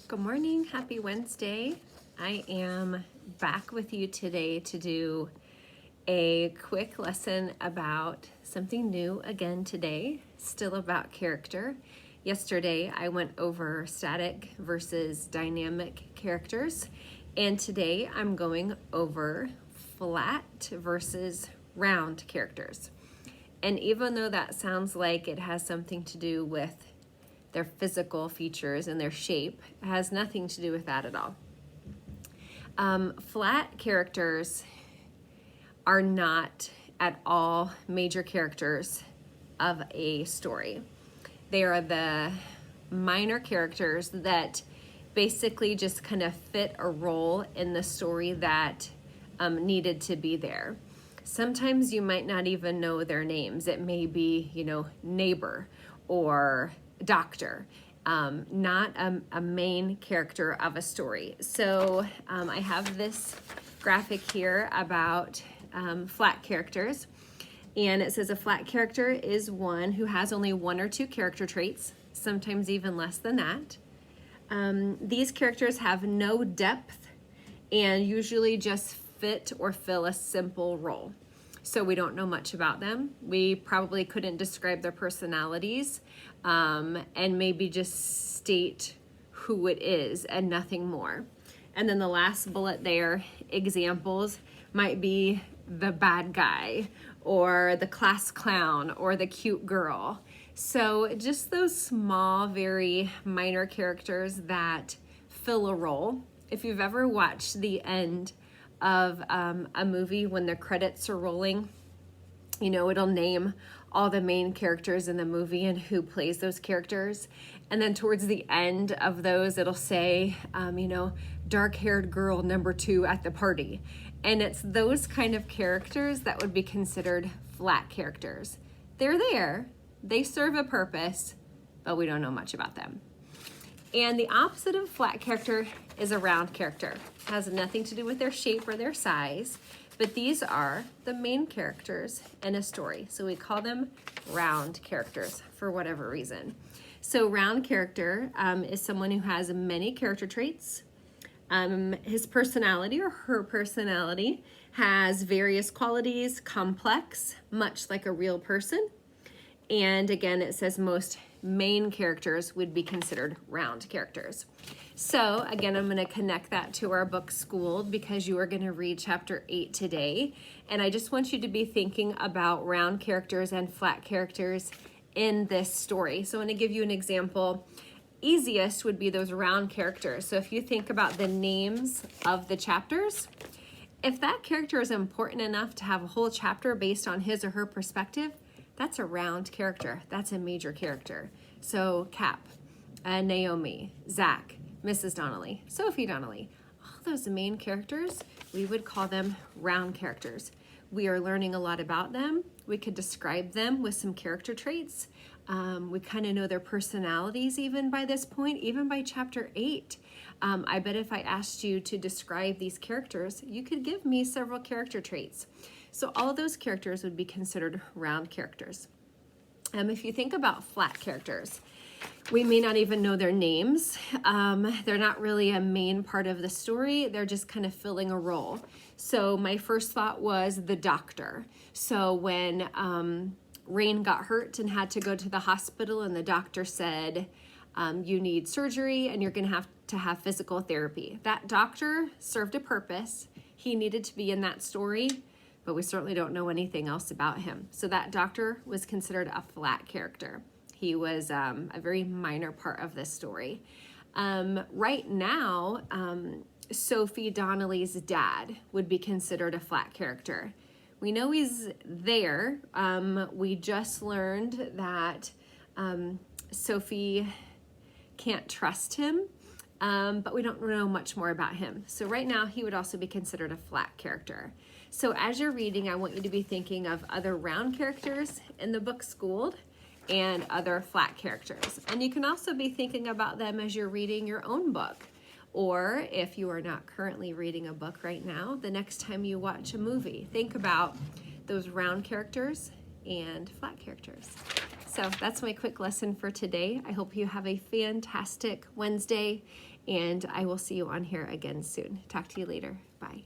Good morning, happy Wednesday. I am back with you today to do a quick lesson about something new again today, still about character. Yesterday I went over static versus dynamic characters, and today I'm going over flat versus round characters. And even though that sounds like it has something to do with their physical features and their shape, it has nothing to do with that at all. Flat characters are not at all major characters of a story. They are the minor characters that basically just kind of fit a role in the story that needed to be there. Sometimes you might not even know their names. It may be, neighbor or doctor, not a main character of a story. So I have this graphic here about flat characters, and it says a flat character is one who has only one or two character traits, sometimes even less than that. These characters have no depth and usually just fit or fill a simple role. So we don't know much about them. We probably couldn't describe their personalities, and maybe just state who it is and nothing more. And then the last bullet there, examples, might be the bad guy or the class clown or the cute girl. So just those small, very minor characters that fill a role. If you've ever watched the end of a movie when the credits are rolling, it'll name all the main characters in the movie and who plays those characters. And then towards the end of those, it'll say, dark-haired girl number 2 at the party. And it's those kind of characters that would be considered flat characters. They're there, they serve a purpose, but we don't know much about them. And the opposite of flat character is a round character. It has nothing to do with their shape or their size, but these are the main characters in a story. So we call them round characters for whatever reason. So round character is someone who has many character traits. His personality or her personality has various qualities, complex, much like a real person. And again, it says most main characters would be considered round characters. So again, I'm going to connect that to our book Schooled, because you are going to read chapter 8 today. And I just want you to be thinking about round characters and flat characters in this story. So I'm going to give you an example. Easiest would be those round characters. So if you think about the names of the chapters, if that character is important enough to have a whole chapter based on his or her perspective, that's a round character. That's a major character. So Cap, Naomi, Zach, Mrs. Donnelly, Sophie Donnelly, all those main characters, we would call them round characters. We are learning a lot about them. We could describe them with some character traits. We kind of know their personalities even by this point, even by chapter 8. I bet if I asked you to describe these characters, you could give me several character traits. So all of those characters would be considered round characters. If you think about flat characters, we may not even know their names. They're not really a main part of the story. They're just kind of filling a role. So my first thought was the doctor. So when Rain got hurt and had to go to the hospital, and the doctor said, you need surgery and you're going to have physical therapy. That doctor served a purpose. He needed to be in that story, but we certainly don't know anything else about him. So that doctor was considered a flat character. He was a very minor part of this story. Right now, Sophie Donnelly's dad would be considered a flat character. We know he's there. We just learned that Sophie can't trust him, but we don't know much more about him. So right now, he would also be considered a flat character. So as you're reading, I want you to be thinking of other round characters in the book Schooled and other flat characters. And you can also be thinking about them as you're reading your own book. Or if you are not currently reading a book right now, the next time you watch a movie, think about those round characters and flat characters. So that's my quick lesson for today. I hope you have a fantastic Wednesday, And I will see you on here again soon. Talk to you later. Bye.